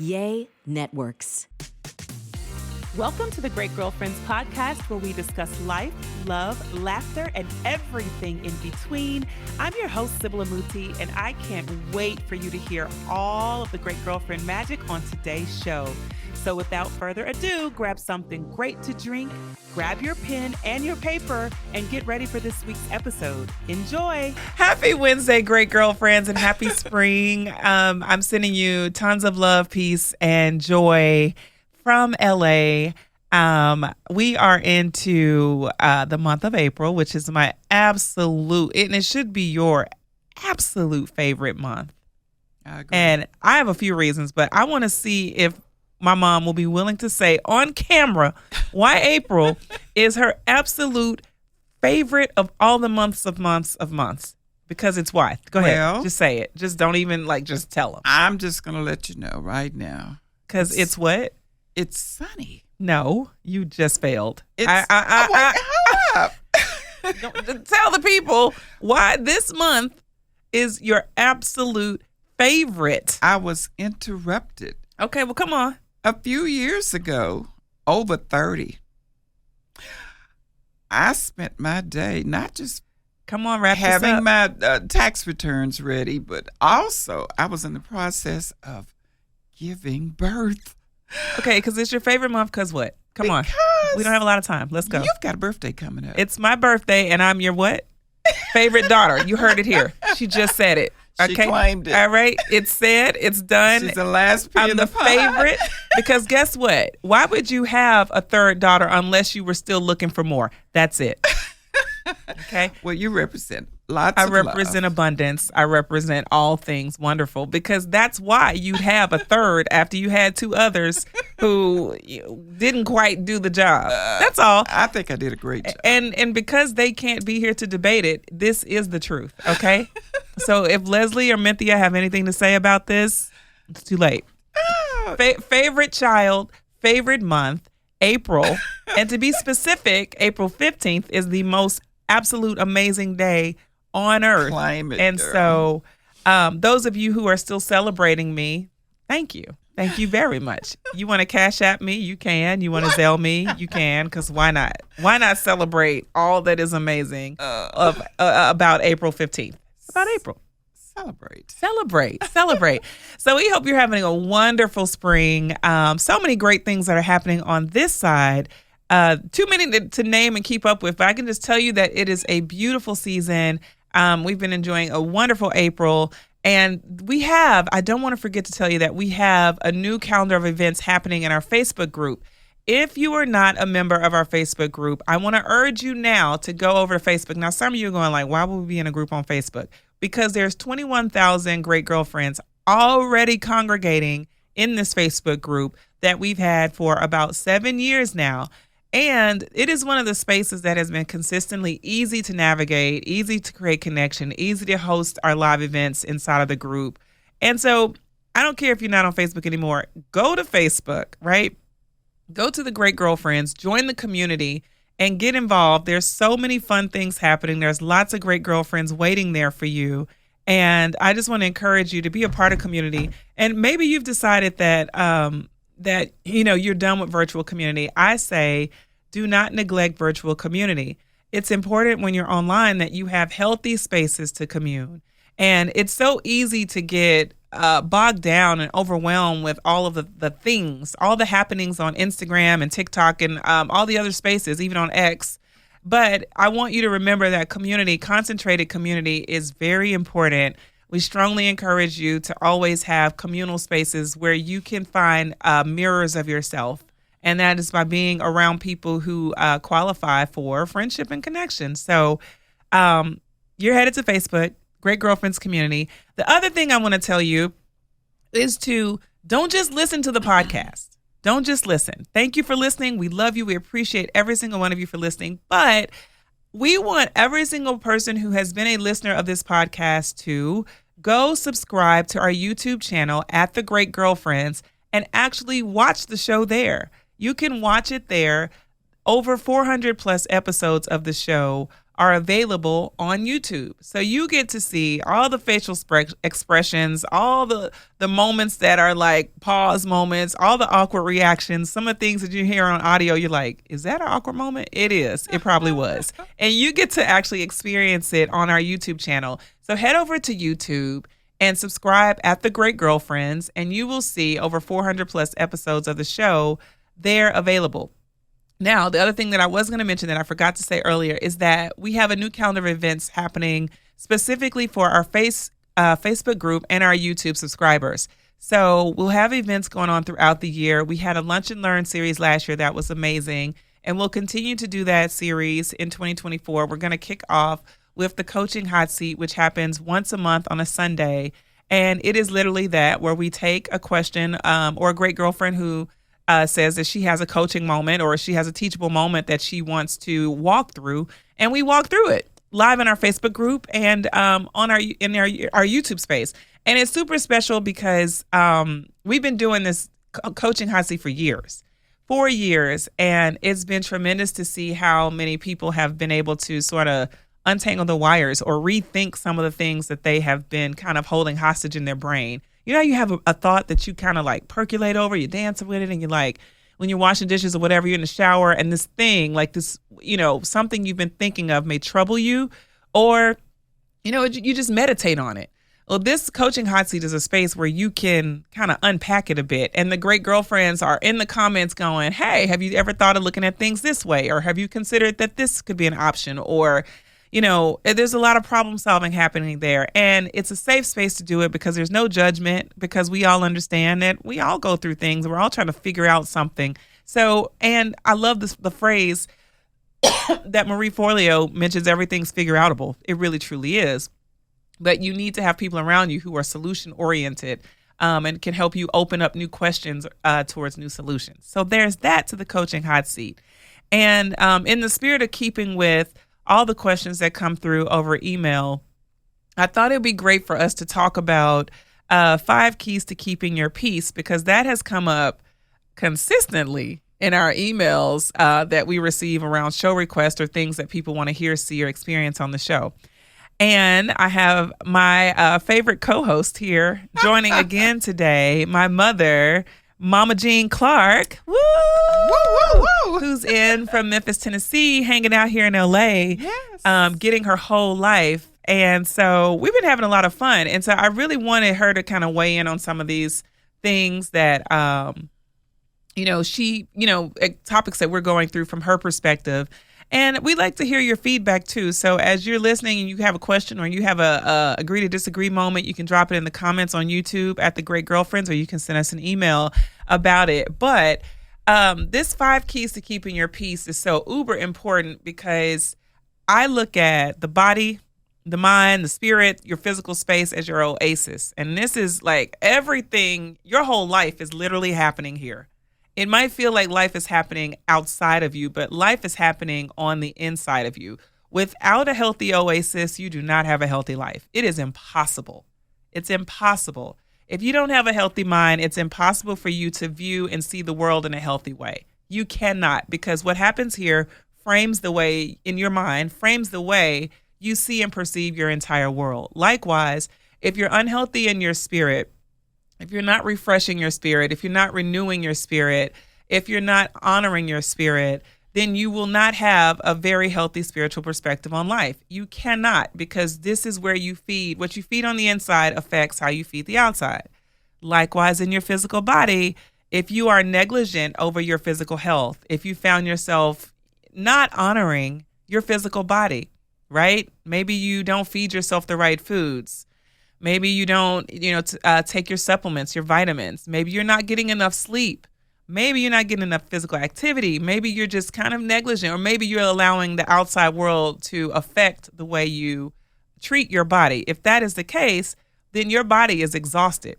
Yay Networks. Welcome to the Great Girlfriends podcast, where we discuss life, love, laughter, and everything in between. I'm your host, Sybil Amuti, and I can't wait for you to hear all of the Great Girlfriend magic on today's show. So without further ado, grab something great to drink, grab your pen and your paper, and get ready for this week's episode. Enjoy. Happy Wednesday, Great Girlfriends, and happy spring. I'm sending you tons of love, peace, and joy from LA. We are into the month of April, which is my absolute, and it should be your absolute favorite month. I agree. And I have a few reasons, but I want to see if my mom will be willing to say on camera why April is her absolute favorite of all the months. Because it's why. Go ahead. Just say it. Just don't even just tell them. I'm just going to let you know right now. Because it's what? It's sunny. No, you just failed. Hold up. Tell the people why this month is your absolute favorite. I was interrupted. Okay, well, come on. A few years ago, over 30, I spent my day not just having my tax returns ready, but also I was in the process of giving birth. Okay, because it's your favorite month because what? Come on. We don't have a lot of time. Let's go. You've got a birthday coming up. It's my birthday, and I'm your what? Favorite daughter. You heard it here. She just said it. Okay? She claimed it. All right. It's said. It's done. She's the last piece I'm the favorite. Because guess what? Why would you have a third daughter unless you were still looking for more? That's it. Okay. Well, you represent lots of love. I represent abundance. I represent all things wonderful, because that's why you'd have a third after you had two others who didn't quite do the job. That's all. I think I did a great job. And because they can't be here to debate it, this is the truth, okay? So if Leslie or Minthia have anything to say about this, it's too late. Favorite child, favorite month, April. And to be specific, April 15th is the most absolute amazing day on earth. Claim it, and girl. So those of you who are still celebrating me, thank you. Thank you very much. You want to cash at me? You can. You want to Zelle me? You can, because why not? Why not celebrate all that is amazing about April 15th? About April. Celebrate. So we hope you're having a wonderful spring. So many great things that are happening on this side. Too many to name and keep up with, but I can just tell you that it is a beautiful season. We've been enjoying a wonderful April. And I don't want to forget to tell you that we have a new calendar of events happening in our Facebook group. If you are not a member of our Facebook group, I want to urge you now to go over to Facebook. Now, some of you are going like, why would we be in a group on Facebook? Because there's 21,000 great girlfriends already congregating in this Facebook group that we've had for about 7 years now. And it is one of the spaces that has been consistently easy to navigate, easy to create connection, easy to host our live events inside of the group. And so I don't care if you're not on Facebook anymore. Go to Facebook, right? Go to the Great Girlfriends, join the community, and get involved. There's so many fun things happening. There's lots of great girlfriends waiting there for you. And I just want to encourage you to be a part of community. And maybe you've decided that you're done with virtual community. I say, do not neglect virtual community. It's important when you're online that you have healthy spaces to commune. And it's so easy to get bogged down and overwhelmed with all of the things, all the happenings on Instagram and TikTok and all the other spaces, even on X. But I want you to remember that concentrated community is very important. We strongly encourage you to always have communal spaces where you can find mirrors of yourself. And that is by being around people who qualify for friendship and connection. So you're headed to Facebook, Great Girlfriends Community. The other thing I want to tell you is to don't just listen to the podcast. Don't just listen. Thank you for listening. We love you. We appreciate every single one of you for listening. But we want every single person who has been a listener of this podcast to go subscribe to our YouTube channel at The Great Girlfriends and actually watch the show there. You can watch it there. Over 400 plus episodes of the show are available on YouTube. So you get to see all the facial expressions, all the moments that are like pause moments, all the awkward reactions, some of the things that you hear on audio, you're like, is that an awkward moment? It is. It probably was. And you get to actually experience it on our YouTube channel. So head over to YouTube and subscribe at The Great Girlfriends, and you will see over 400 plus episodes of the show. They're available. Now, the other thing that I was going to mention that I forgot to say earlier is that we have a new calendar of events happening specifically for our Facebook group and our YouTube subscribers. So we'll have events going on throughout the year. We had a Lunch and Learn series last year that was amazing, and we'll continue to do that series in 2024. We're going to kick off with the Coaching Hot Seat, which happens once a month on a Sunday. And it is literally that, where we take a question or a great girlfriend who says that she has a coaching moment or she has a teachable moment that she wants to walk through, and we walk through it live in our Facebook group and on our YouTube space. And it's super special because we've been doing this Coaching Hot Seat for years, 4 years, and it's been tremendous to see how many people have been able to sort of untangle the wires or rethink some of the things that they have been kind of holding hostage in their brain. You know, you have a thought that you kind of like percolate over, you dance with it, and you're like, when you're washing dishes or whatever, you're in the shower, and this thing, like this, you know, something you've been thinking of may trouble you, or, you know, you just meditate on it. Well, this Coaching Hot Seat is a space where you can kind of unpack it a bit. And the Great Girlfriends are in the comments going, hey, have you ever thought of looking at things this way? Or have you considered that this could be an option? Or, you know, there's a lot of problem solving happening there. And it's a safe space to do it because there's no judgment, because we all understand that we all go through things. We're all trying to figure out something. So, and I love the phrase that Marie Forleo mentions, everything's figure outable. It really, truly is. But you need to have people around you who are solution oriented and can help you open up new questions towards new solutions. So there's that to the Coaching Hot Seat. And in the spirit of keeping with all the questions that come through over email, I thought it'd be great for us to talk about 5 keys to keeping your peace, because that has come up consistently in our emails that we receive around show requests or things that people want to hear, see, or experience on the show. And I have my favorite co-host here joining again today, my mother, Mama Jean Clark, woo, woo, woo, woo, who's in from Memphis, Tennessee, hanging out here in LA, yes. Getting her whole life. And so we've been having a lot of fun. And so I really wanted her to kind of weigh in on some of these things that, topics that we're going through from her perspective. And we'd like to hear your feedback too. So as you're listening and you have a question or you have a agree to disagree moment, you can drop it in the comments on YouTube at The Great Girlfriends, or you can send us an email about it. But this 5 keys to keeping your peace is so uber important, because I look at the body, the mind, the spirit, your physical space as your oasis. And this is like everything, your whole life is literally happening here. It might feel like life is happening outside of you, but life is happening on the inside of you. Without a healthy oasis, you do not have a healthy life. It is impossible. It's impossible. If you don't have a healthy mind, it's impossible for you to view and see the world in a healthy way. You cannot, because what happens here frames the way in your mind, frames the way you see and perceive your entire world. Likewise, if you're unhealthy in your spirit, if you're not refreshing your spirit, if you're not renewing your spirit, if you're not honoring your spirit, then you will not have a very healthy spiritual perspective on life. You cannot, because this is where you feed. What you feed on the inside affects how you feed the outside. Likewise, in your physical body, if you are negligent over your physical health, if you found yourself not honoring your physical body, right? Maybe you don't feed yourself the right foods. Maybe you don't, take your supplements, your vitamins. Maybe you're not getting enough sleep. Maybe you're not getting enough physical activity. Maybe you're just kind of negligent, or maybe you're allowing the outside world to affect the way you treat your body. If that is the case, then your body is exhausted.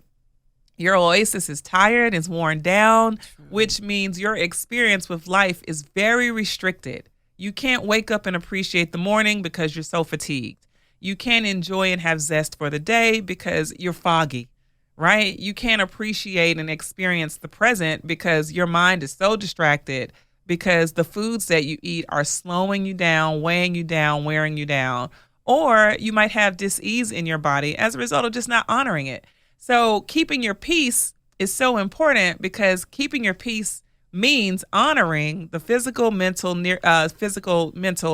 Your oasis is tired, is worn down, which means your experience with life is very restricted. You can't wake up and appreciate the morning because you're so fatigued. You can't enjoy and have zest for the day because you're foggy, right? You can't appreciate and experience the present because your mind is so distracted because the foods that you eat are slowing you down, weighing you down, wearing you down. Or you might have dis-ease in your body as a result of just not honoring it. So keeping your peace is so important, because keeping your peace means honoring the physical, mental,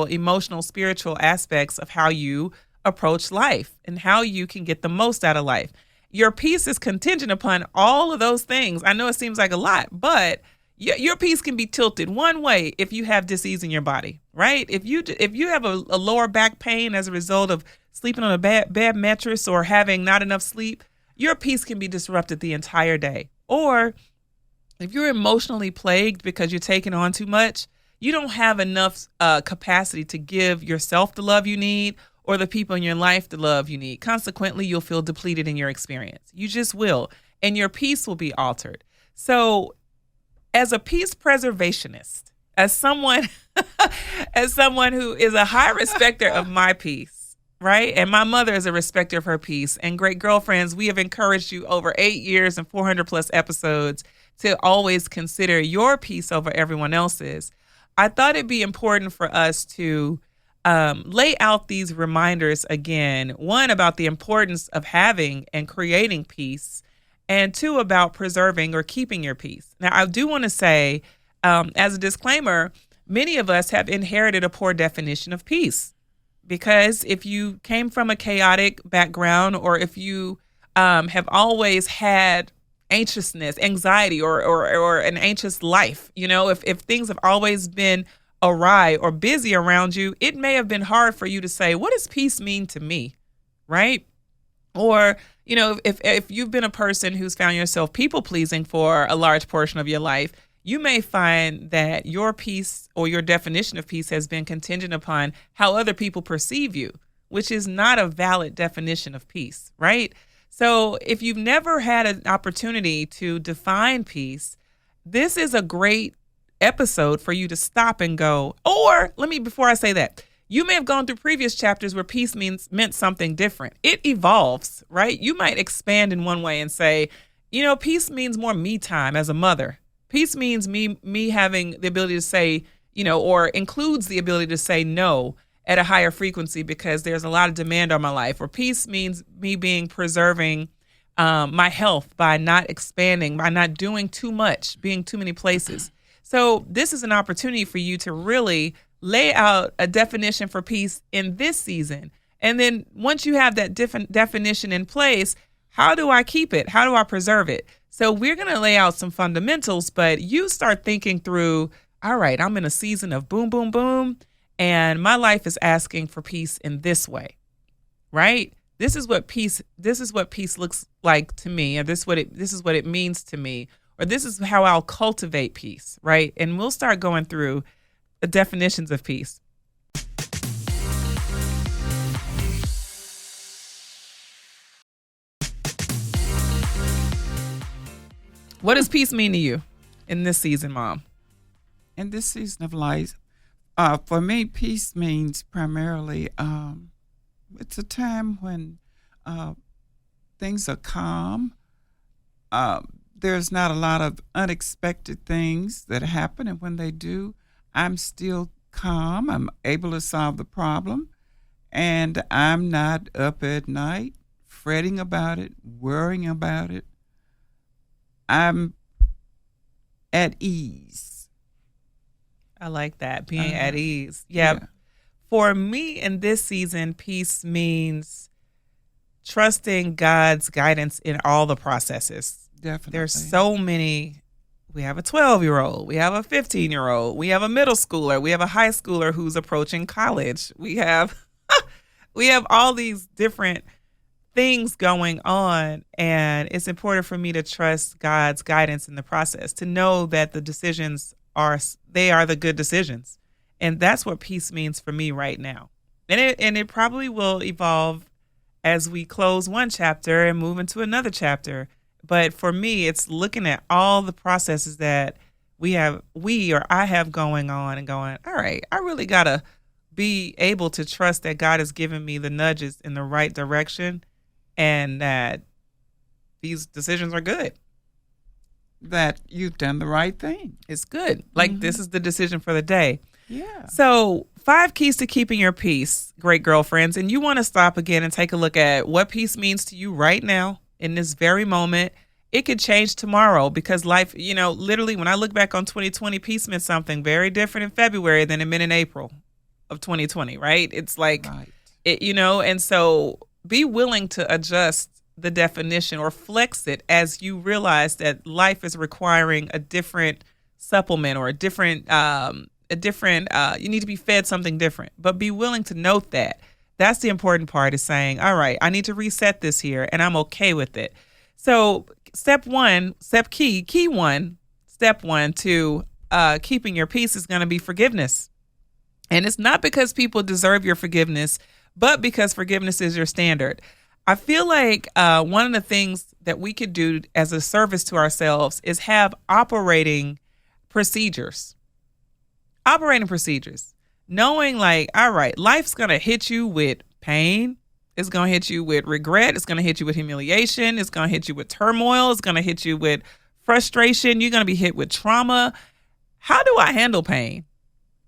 emotional, spiritual aspects of how you approach life and how you can get the most out of life. Your peace is contingent upon all of those things. I know it seems like a lot, but your peace can be tilted one way if you have disease in your body, right? If you have a lower back pain as a result of sleeping on a bad mattress or having not enough sleep, your peace can be disrupted the entire day. Or if you're emotionally plagued because you're taking on too much, you don't have enough capacity to give yourself the love you need or the people in your life the love you need. Consequently, you'll feel depleted in your experience. You just will. And your peace will be altered. So as a peace preservationist, as someone who is a high respecter of my peace, right? And my mother is a respecter of her peace. And Great Girlfriends, we have encouraged you over 8 years and 400 plus episodes to always consider your peace over everyone else's. I thought it'd be important for us to lay out these reminders again. One, about the importance of having and creating peace, and two, about preserving or keeping your peace. Now, I do want to say, as a disclaimer, many of us have inherited a poor definition of peace, because if you came from a chaotic background, or if you have always had anxiousness, anxiety, or an anxious life, if things have always been awry or busy around you, it may have been hard for you to say, what does peace mean to me, right? Or, if you've been a person who's found yourself people-pleasing for a large portion of your life, you may find that your peace or your definition of peace has been contingent upon how other people perceive you, which is not a valid definition of peace, right? So if you've never had an opportunity to define peace, this is a great episode for you to stop and go, before I say that, you may have gone through previous chapters where peace meant something different. It evolves, right? You might expand in one way and say, peace means more me time as a mother. Peace means me having the ability to say, or includes the ability to say no at a higher frequency because there's a lot of demand on my life. Or peace means me preserving my health by not expanding, by not doing too much, being too many places. So this is an opportunity for you to really lay out a definition for peace in this season. And then once you have that different definition in place, how do I keep it? How do I preserve it? So we're going to lay out some fundamentals, but you start thinking through, all right, I'm in a season of boom, boom, boom, and my life is asking for peace in this way, right? This is what peace looks like to me, and this is what it means to me, or this is how I'll cultivate peace, right? And we'll start going through the definitions of peace. What does peace mean to you in this season, Mom? In this season of life, for me, peace means primarily it's a time when things are calm. There's not a lot of unexpected things that happen, and when they do, I'm still calm. I'm able to solve the problem, and I'm not up at night fretting about it, worrying about it. I'm at ease. I like that, being at ease. Yeah. For me in this season, peace means trusting God's guidance in all the processes. Definitely. There's so many. We have a 12-year-old. We have a 15-year-old. We have a middle schooler. We have a high schooler who's approaching college. We have all these different things going on, and it's important for me to trust God's guidance in the process, to know that the decisions are the good decisions. And that's what peace means for me right now. And it probably will evolve as we close one chapter and move into another chapter. But for me, it's looking at all the processes that I have going on and going, all right, I really got to be able to trust that God has given me the nudges in the right direction and that these decisions are good. that you've done the right thing. It's good. Like this is the decision for the day. Yeah. So 5 keys to keeping your peace, great girlfriends. And you want to stop again and take a look at what peace means to you right now in this very moment. It could change tomorrow because life, literally when I look back on 2020, peace meant something very different in February than it meant in April of 2020, right? It's like, Right. and so be willing to adjust the definition or flex it as you realize that life is requiring a different supplement or a different, you need to be fed something different, but be willing to note that. That's the important part, is saying, all right, I need to reset this here and I'm okay with it. So step one to keeping your peace is going to be forgiveness. And it's not because people deserve your forgiveness, but because forgiveness is your standard. I feel like one of the things that we could do as a service to ourselves is have operating procedures. Knowing like, all right, life's going to hit you with pain. It's going to hit you with regret. It's going to hit you with humiliation. It's going to hit you with turmoil. It's going to hit you with frustration. You're going to be hit with trauma. How do I handle pain?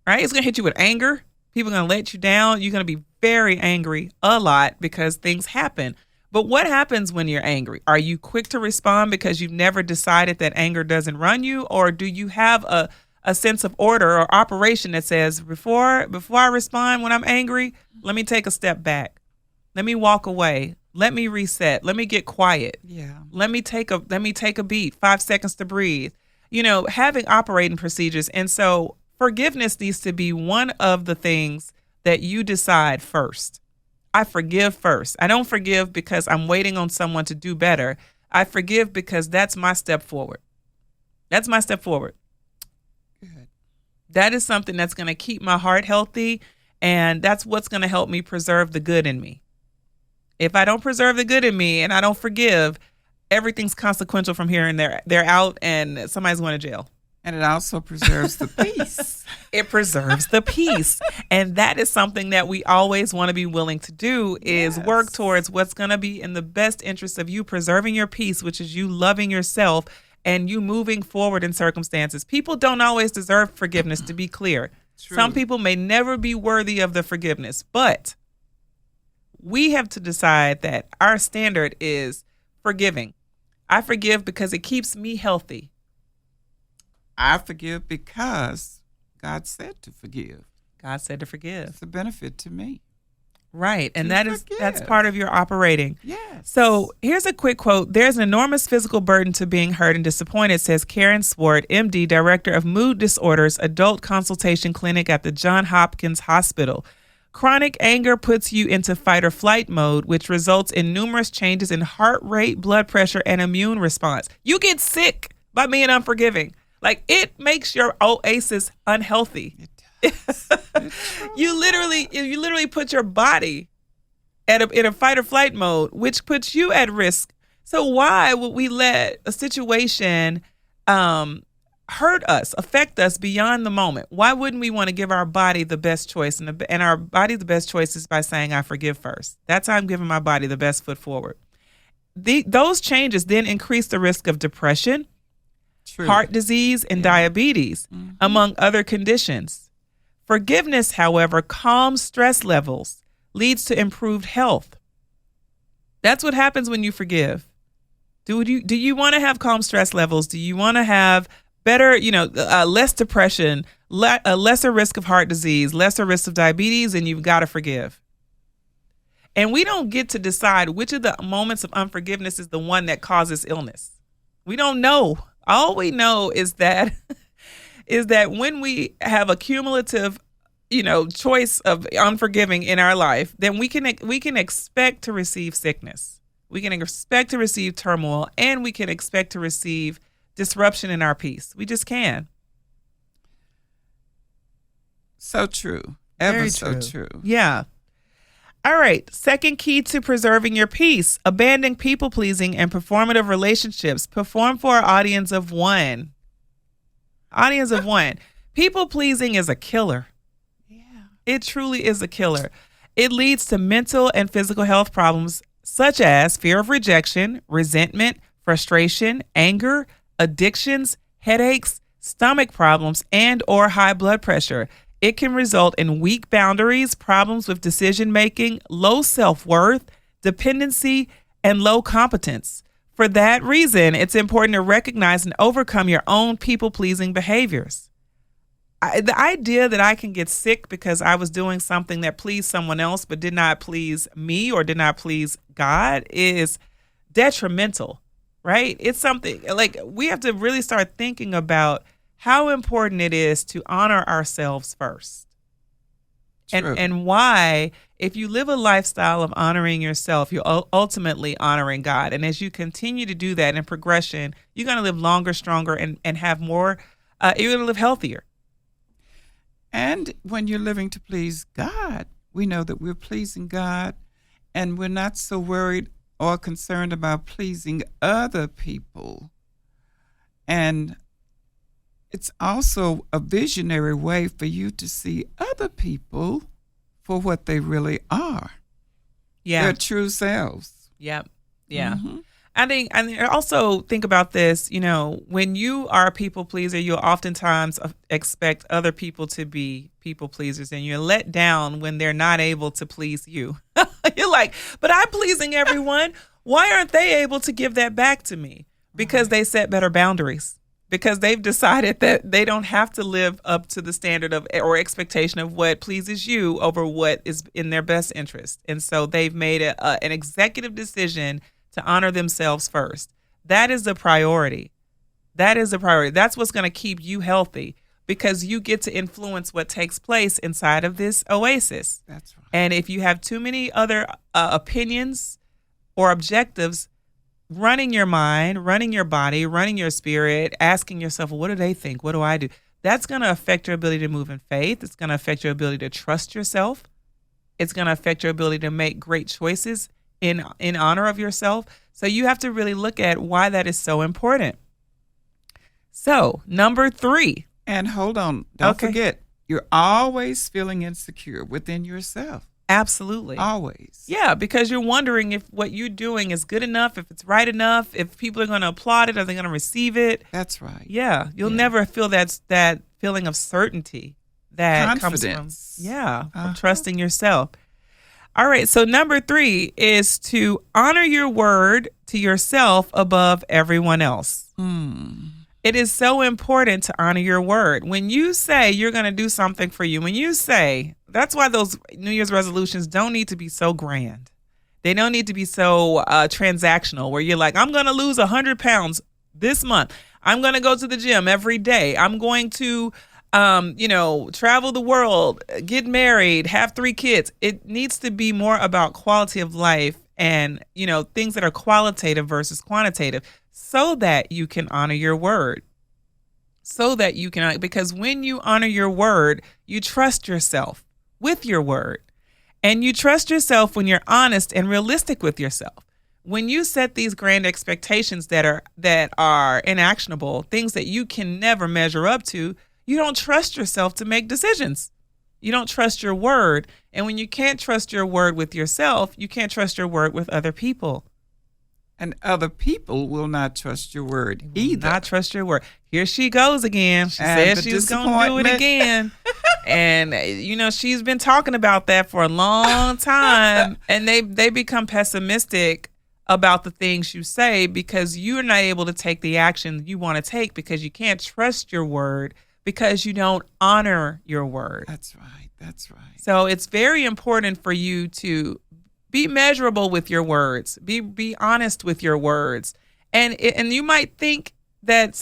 Right? It's going to hit you with anger. People are going to let you down. You're going to be very angry a lot because things happen. But what happens when you're angry? Are you quick to respond because you've never decided that anger doesn't run you? Or do you have a sense of order or operation that says, before I respond when I'm angry, let me take a step back. Let me walk away. Let me reset. Let me get quiet. Yeah. Let me take a beat, 5 seconds to breathe. Having operating procedures. And so forgiveness needs to be one of the things that you decide first. I forgive first. I don't forgive because I'm waiting on someone to do better. I forgive because that's my step forward. Good. That is something that's going to keep my heart healthy, and that's what's going to help me preserve the good in me. If I don't preserve the good in me and I don't forgive, everything's consequential from here and there. They're out and somebody's going to jail. And it also preserves the peace. It preserves the peace. And that is something that we always want to be willing to do, is work towards what's going to be in the best interest of you preserving your peace, which is you loving yourself and you moving forward in circumstances. People don't always deserve forgiveness, to be clear. True. Some people may never be worthy of the forgiveness, but we have to decide that our standard is forgiving. I forgive because it keeps me healthy. I forgive because God said to forgive. God said to forgive. It's a benefit to me. Right. And To that's forgive. part of your operating. Yes. So here's a quick quote. There's an enormous physical burden to being hurt and disappointed, says Karen Swart, MD, Director of Mood Disorders Adult Consultation Clinic at the Johns Hopkins Hospital. Chronic anger puts you into fight or flight mode, which results in numerous changes in heart rate, blood pressure, and immune response. You get sick by being unforgiving. Like, it makes your oasis unhealthy. It does. You literally put your body in a fight or flight mode, which puts you at risk. So why would we let a situation hurt us, affect us beyond the moment? Why wouldn't we want to give our body the best choice? And our body the best choice is by saying, I forgive first. That's how I'm giving my body the best foot forward. Those changes then increase the risk of depression, True. heart disease, and diabetes, among other conditions. Forgiveness, however, calms stress levels, leads to improved health. That's what happens when you forgive. Do you want to have calm stress levels? Do you want to have better, less depression, a lesser risk of heart disease, lesser risk of diabetes? And you've got to forgive. And we don't get to decide which of the moments of unforgiveness is the one that causes illness. We don't know. All we know is that when we have a cumulative, choice of unforgiving in our life, then we can expect to receive sickness. We can expect to receive turmoil, and we can expect to receive disruption in our peace. We just can. So true. Ever Very so true. Yeah. All right. Second key to preserving your peace: abandon people-pleasing and performative relationships. Perform for an audience of one. Audience of one. People-pleasing is a killer. Yeah. It truly is a killer. It leads to mental and physical health problems such as fear of rejection, resentment, frustration, anger, addictions, headaches, stomach problems, and or high blood pressure. It can result in weak boundaries, problems with decision making, low self-worth, dependency, and low competence. For that reason, it's important to recognize and overcome your own people-pleasing behaviors. The idea that I can get sick because I was doing something that pleased someone else but did not please me or did not please God is detrimental, right? It's something like we have to really start thinking about how important it is to honor ourselves first. True. And why, if you live a lifestyle of honoring yourself, you're ultimately honoring God. And as you continue to do that in progression, you're going to live longer, stronger, and have more, you're going to live healthier. And when you're living to please God, we know that we're pleasing God, and we're not so worried or concerned about pleasing other people. And it's also a visionary way for you to see other people for what they really are. Yeah. Their true selves. Yep. Yeah. Mm-hmm. I also think about this, when you are a people pleaser, you'll oftentimes expect other people to be people pleasers, and you're let down when they're not able to please you. You're like, but I'm pleasing everyone. Why aren't they able to give that back to me? Because they set better boundaries. Because they've decided that they don't have to live up to the standard of or expectation of what pleases you over what is in their best interest. And so they've made an executive decision to honor themselves first. That is the priority. That is the priority. That's what's going to keep you healthy, because you get to influence what takes place inside of this oasis. That's right. And if you have too many other opinions or objectives running your mind, running your body, running your spirit, asking yourself, well, what do they think? What do I do? That's going to affect your ability to move in faith. It's going to affect your ability to trust yourself. It's going to affect your ability to make great choices in honor of yourself. So you have to really look at why that is so important. So, number 3. And hold on, don't Okay. forget, you're always feeling insecure within yourself. Absolutely. Always. Yeah, because you're wondering if what you're doing is good enough, if it's right enough, if people are going to applaud it, are they going to receive it? That's right. Yeah, you'll Yeah. never feel that feeling of certainty that comes Confidence. from trusting yourself. All right, so number 3 is to honor your word to yourself above everyone else. It is so important to honor your word. When you say you're going to do something for you, when you say, that's why those New Year's resolutions don't need to be so grand. They don't need to be so transactional, where you're like, I'm going to lose 100 pounds this month. I'm going to go to the gym every day. I'm going to, travel the world, get married, have 3 kids. It needs to be more about quality of life and, things that are qualitative versus quantitative, so that you can honor your word. Because when you honor your word, you trust yourself with your word. And you trust yourself when you're honest and realistic with yourself. When you set these grand expectations that are inactionable, things that you can never measure up to, you don't trust yourself to make decisions. You don't trust your word. And when you can't trust your word with yourself, you can't trust your word with other people. And other people will not trust your word either. Not trust your word. Here she goes again. She And said the she's going to do it disappointment. again. And, she's been talking about that for a long time. And they become pessimistic about the things you say, because you're not able to take the action you want to take, because you can't trust your word, because you don't honor your word. That's right. That's right. So it's very important for you to be measurable with your words. Be honest with your words. And you might think that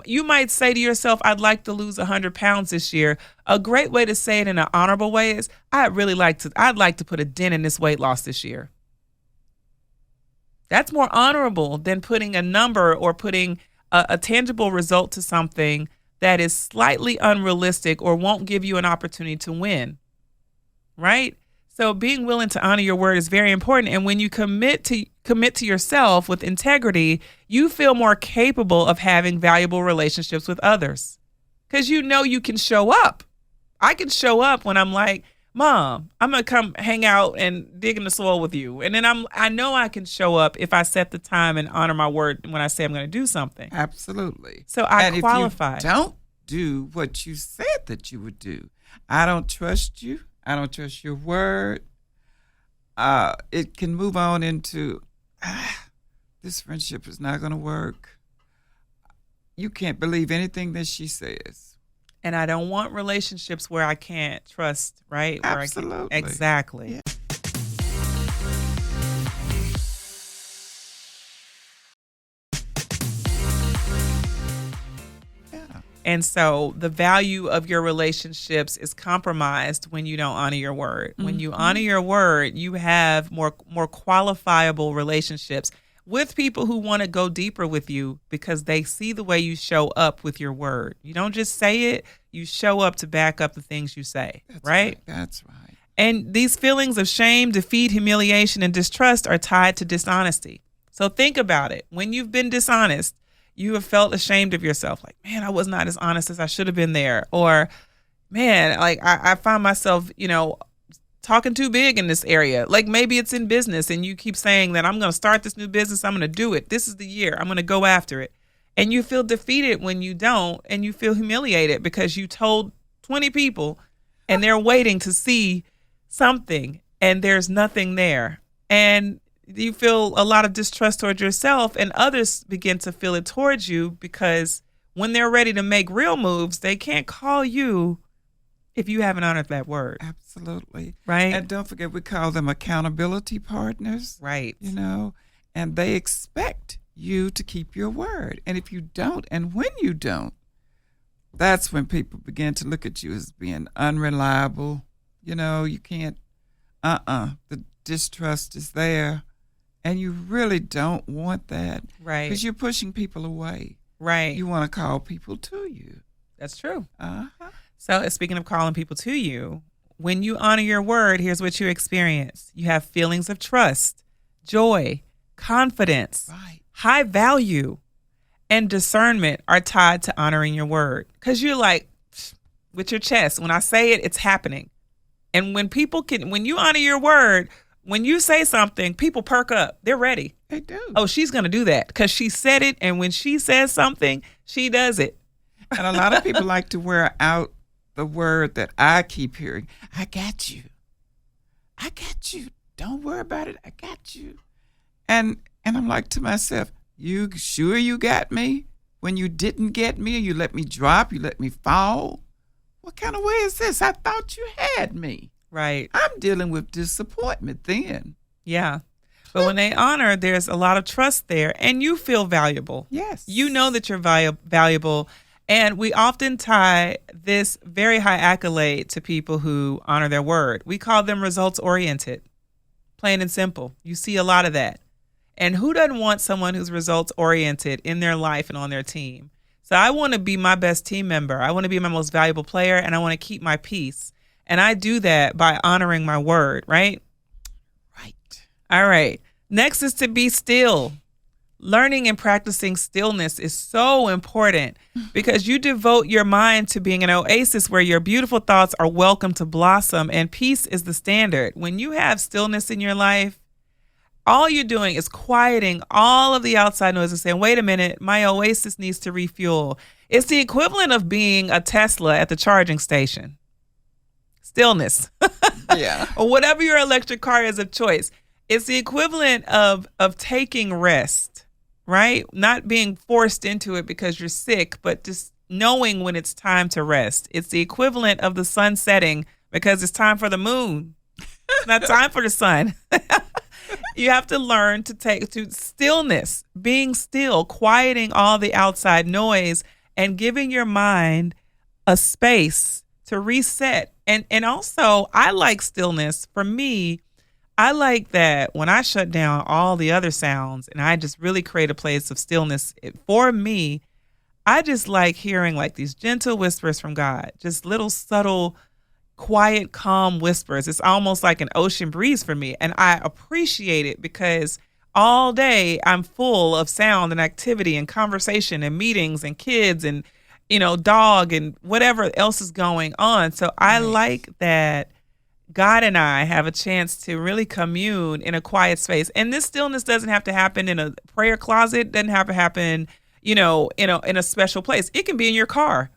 you might say to yourself, I'd like to lose 100 pounds this year. A great way to say it in an honorable way is, I'd like to put a dent in this weight loss this year. That's more honorable than putting a number or putting a tangible result to something that is slightly unrealistic or won't give you an opportunity to win. Right? So being willing to honor your word is very important. And when you commit to yourself with integrity, you feel more capable of having valuable relationships with others, because you can show up. I can show up when I'm like, Mom, I'm going to come hang out and dig in the soil with you. And then I know I can show up if I set the time and honor my word when I say I'm going to do something. Absolutely. So I and qualify. If you don't do what you said that you would do, I don't trust you. I don't trust your word. It can move on into, this friendship is not going to work. You can't believe anything that she says. And I don't want relationships where I can't trust, right? Absolutely. Exactly. Yeah. And so the value of your relationships is compromised when you don't honor your word. When you honor your word, you have more qualifiable relationships with people who want to go deeper with you because they see the way you show up with your word. You don't just say it, you show up to back up the things you say, right? That's right. And these feelings of shame, defeat, humiliation, and distrust are tied to dishonesty. So think about it. When you've been dishonest, you have felt ashamed of yourself. Like, man, I was not as honest as I should have been there. Or, man, like I find myself, talking too big in this area. Like maybe it's in business and you keep saying that I'm going to start this new business. I'm going to do it. This is the year. I'm going to go after it. And you feel defeated when you don't, and you feel humiliated because you told 20 people and they're waiting to see something and there's nothing there. And you feel a lot of distrust towards yourself, and others begin to feel it towards you because when they're ready to make real moves, they can't call you if you haven't honored that word. Absolutely. Right. And don't forget, we call them accountability partners. Right. And they expect you to keep your word. And if you don't, and when you don't, that's when people begin to look at you as being unreliable. You can't, the distrust is there. And you really don't want that. Right. Because you're pushing people away. Right. You want to call people to you. That's true. Uh-huh. So speaking of calling people to you, when you honor your word, here's what you experience. You have feelings of trust, joy, confidence, Right. high value, and discernment are tied to honoring your word. Because you're like, with your chest, when I say it, it's happening. And when you honor your word, when you say something, people perk up. They're ready. They do. Oh, she's going to do that because she said it. And when she says something, she does it. And a lot of people like to wear out the word that I keep hearing. I got you. I got you. Don't worry about it. I got you. And I'm like to myself, you sure you got me? When you didn't get me, you let me drop, you let me fall? What kind of way is this? I thought you had me. Right. I'm dealing with disappointment then. Yeah. But when they honor, there's a lot of trust there, and you feel valuable. Yes. You know that you're valuable. And we often tie this very high accolade to people who honor their word. We call them results oriented, plain and simple. You see a lot of that. And who doesn't want someone who's results oriented in their life and on their team? So I want to be my best team member. I want to be my most valuable player, and I want to keep my peace. And I do that by honoring my word, right? Right. All right. Next is to be still. Learning and practicing stillness is so important because you devote your mind to being an oasis where your beautiful thoughts are welcome to blossom, and peace is the standard. When you have stillness in your life, all you're doing is quieting all of the outside noise and saying, wait a minute, my oasis needs to refuel. It's the equivalent of being a Tesla at the charging station. Stillness. Yeah. Or whatever your electric car is of choice. It's the equivalent of taking rest, right? Not being forced into it because you're sick, but just knowing when it's time to rest. It's the equivalent of the sun setting because it's time for the moon. It's not time for the sun. You have to learn to take to stillness, being still, quieting all the outside noise and giving your mind a space to reset. And also, I like stillness. For me, I like that when I shut down all the other sounds and I just really create a place of stillness, for me, I just like hearing like these gentle whispers from God, just little subtle, quiet, calm whispers. It's almost like an ocean breeze for me. And I appreciate it because all day I'm full of sound and activity and conversation and meetings and kids and, dog and whatever else is going on. So I like that God and I have a chance to really commune in a quiet space. And this stillness doesn't have to happen in a prayer closet, doesn't have to happen, in a special place. It can be in your car.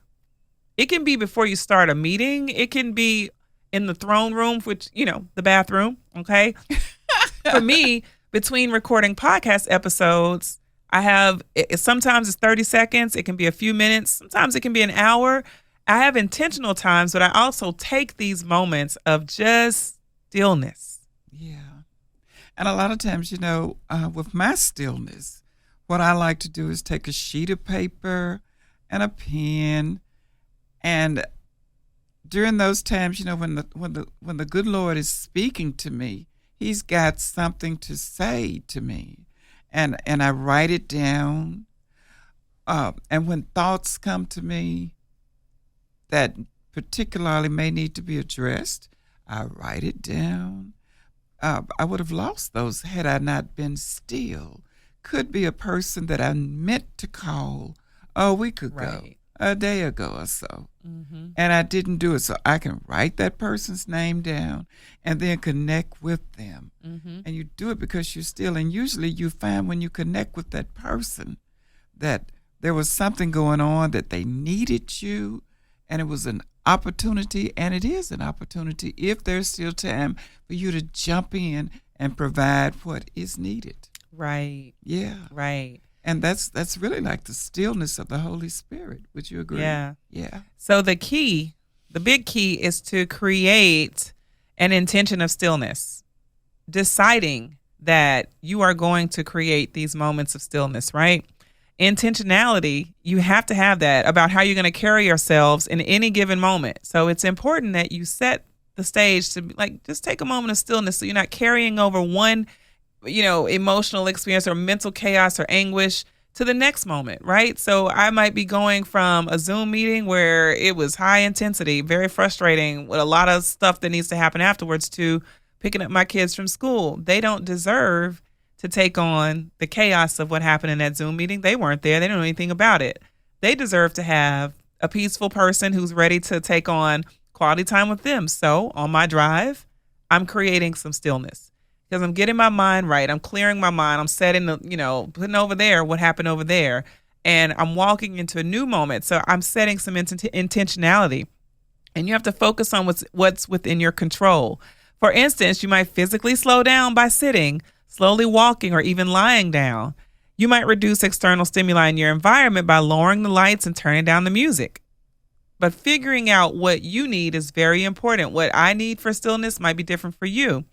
It can be before you start a meeting. It can be in the throne room, which, the bathroom, okay? For me, between recording podcast episodes, sometimes it's 30 seconds. It can be a few minutes. Sometimes it can be an hour. I have intentional times, but I also take these moments of just stillness. Yeah. And a lot of times, with my stillness, what I like to do is take a sheet of paper and a pen, and during those times, when the good Lord is speaking to me, He's got something to say to me, and I write it down. And when thoughts come to me that particularly may need to be addressed, I write it down. I would have lost those had I not been still. Could be a person that I meant to call a week ago, a day ago or so, and I didn't do it. So I can write that person's name down and then connect with them. And you do it because you're still. And usually you find when you connect with that person that there was something going on, that they needed you, and it was an opportunity, and it is an opportunity if there's still time for you to jump in and provide what is needed. Right. Yeah. Right. And that's really like the stillness of the Holy Spirit. Would you agree? Yeah. Yeah. So the big key is to create an intention of stillness, deciding that you are going to create these moments of stillness, right? Intentionality, you have to have that about how you're going to carry yourselves in any given moment. So it's important that you set the stage to just take a moment of stillness so you're not carrying over one, emotional experience or mental chaos or anguish to the next moment, right? So I might be going from a Zoom meeting where it was high intensity, very frustrating with a lot of stuff that needs to happen afterwards, to picking up my kids from school. They don't deserve to take on the chaos of what happened in that Zoom meeting. They weren't there. They don't know anything about it. They deserve to have a peaceful person who's ready to take on quality time with them. So on my drive, I'm creating some stillness because I'm getting my mind right. I'm clearing my mind. I'm setting putting over there what happened over there. And I'm walking into a new moment. So I'm setting some intentionality. And you have to focus on what's within your control. For instance, you might physically slow down by sitting, slowly walking, or even lying down. You might reduce external stimuli in your environment by lowering the lights and turning down the music. But figuring out what you need is very important. What I need for stillness might be different for you.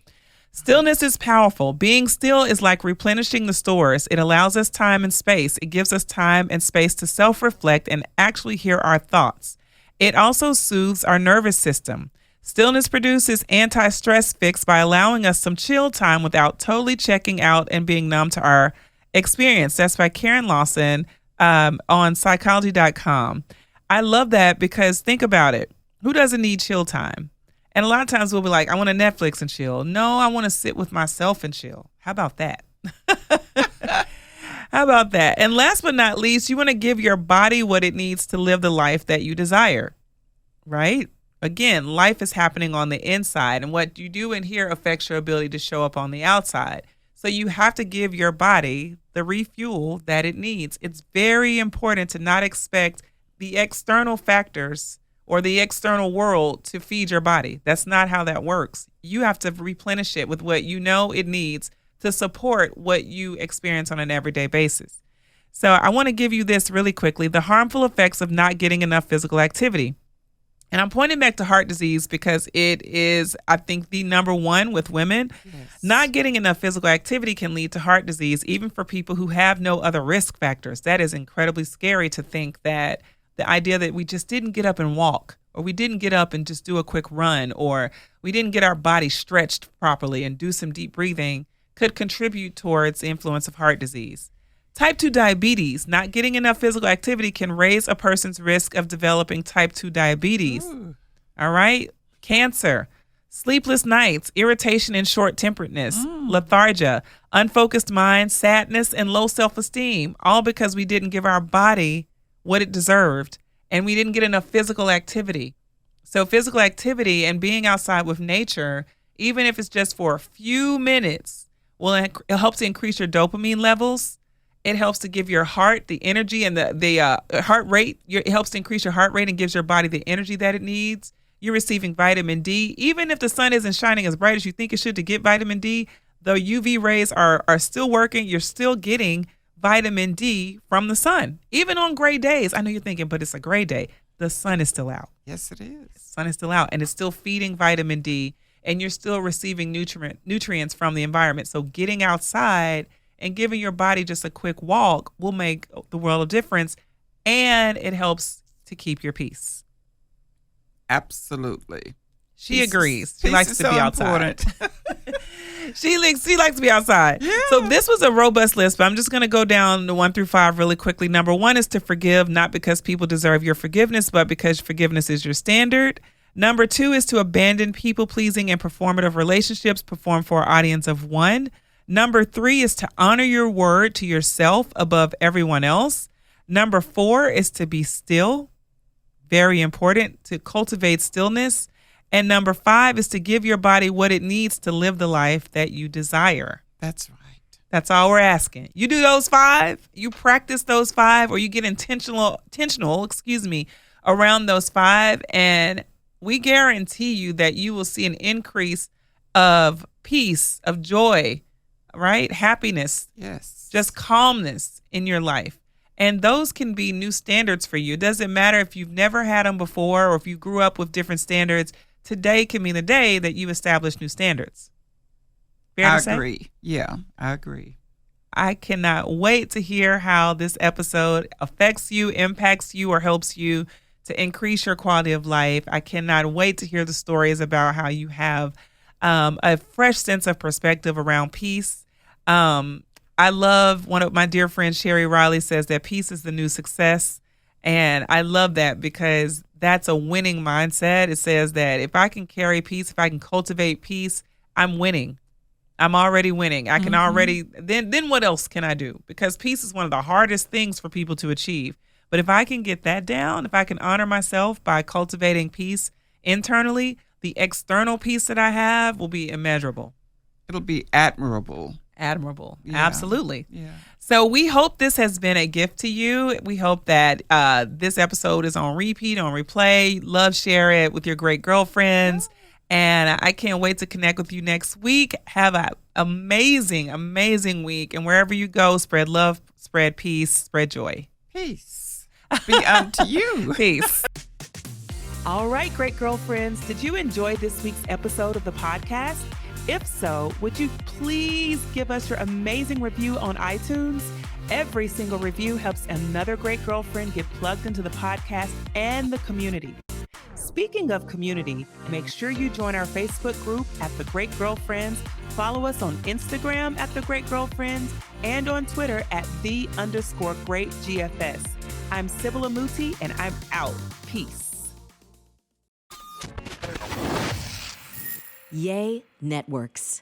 Stillness is powerful. Being still is like replenishing the stores. It allows us time and space. It gives us time and space to self-reflect and actually hear our thoughts. It also soothes our nervous system. Stillness produces anti-stress fix by allowing us some chill time without totally checking out and being numb to our experience. That's by Karen Lawson on psychology.com. I love that because think about it. Who doesn't need chill time? And a lot of times we'll be like, I want to Netflix and chill. No, I want to sit with myself and chill. How about that? How about that? And last but not least, you want to give your body what it needs to live the life that you desire, right? Again, life is happening on the inside, and what you do in here affects your ability to show up on the outside. So you have to give your body the refuel that it needs. It's very important to not expect the external factors or the external world to feed your body. That's not how that works. You have to replenish it with what you know it needs to support what you experience on an everyday basis. So I want to give you this really quickly, the harmful effects of not getting enough physical activity. And I'm pointing back to heart disease because it is, I think, the number one with women. Yes. Not getting enough physical activity can lead to heart disease, even for people who have no other risk factors. That is incredibly scary to think that the idea that we just didn't get up and walk, or we didn't get up and just do a quick run, or we didn't get our body stretched properly and do some deep breathing could contribute towards the influence of heart disease. Type 2 diabetes, not getting enough physical activity can raise a person's risk of developing type 2 diabetes. Ooh. All right? Cancer, sleepless nights, irritation and short-temperedness, lethargia, unfocused mind, sadness, and low self-esteem, all because we didn't give our body what it deserved and we didn't get enough physical activity. So physical activity and being outside with nature, even if it's just for a few minutes, it helps to increase your dopamine levels. It helps to give your heart the energy and the heart rate. It helps to increase your heart rate and gives your body the energy that it needs. You're receiving vitamin D. Even if the sun isn't shining as bright as you think it should to get vitamin D, the UV rays are still working. You're still getting vitamin D from the sun, even on gray days. I know you're thinking, but it's a gray day. The sun is still out. Yes, it is. The sun is still out, and it's still feeding vitamin D, and you're still receiving nutrients from the environment. So getting outside and giving your body just a quick walk will make the world of difference, and it helps to keep your peace. Absolutely. She agrees. She likes to be outside. She likes to be outside. Yeah. So this was a robust list, but I'm just going to go down to 1 through 5 really quickly. Number 1 is to forgive, not because people deserve your forgiveness, but because forgiveness is your standard. Number 2 is to abandon people-pleasing and performative relationships, perform for an audience of 1. Number 3 is to honor your word to yourself above everyone else. Number 4 is to be still. Very important to cultivate stillness. And number 5 is to give your body what it needs to live the life that you desire. That's right. That's all we're asking. You do those 5, you practice those 5, or you get intentional, around those 5, and we guarantee you that you will see an increase of peace, of joy, right? Happiness. Yes. Just calmness in your life. And those can be new standards for you. It doesn't matter if you've never had them before or if you grew up with different standards. Today can be the day that you establish new standards. Fair to say? I agree. Yeah, I agree. I cannot wait to hear how this episode affects you, impacts you, or helps you to increase your quality of life. I cannot wait to hear the stories about how you have a fresh sense of perspective around peace. I love one of my dear friends, Sherry Riley, says that peace is the new success. And I love that because that's a winning mindset. It says that if I can carry peace, if I can cultivate peace, I'm winning. I'm already winning. I can already, then what else can I do? Because peace is one of the hardest things for people to achieve. But if I can get that down, if I can honor myself by cultivating peace internally, the external peace that I have will be immeasurable. It'll be admirable. Admirable. Yeah. Absolutely. Yeah. So we hope this has been a gift to you. We hope that this episode is on repeat, on replay. Love, share it with your great girlfriends. And I can't wait to connect with you next week. Have an amazing, amazing week. And wherever you go, spread love, spread peace, spread joy. Peace be unto you. Peace. All right, great girlfriends. Did you enjoy this week's episode of the podcast? If so, would you please give us your amazing review on iTunes? Every single review helps another great girlfriend get plugged into the podcast and the community. Speaking of community, make sure you join our Facebook group at The Great Girlfriends. Follow us on Instagram at The Great Girlfriends and on Twitter at _greatGFS. I'm Sybil Amuti and I'm out. Peace. Yay Networks.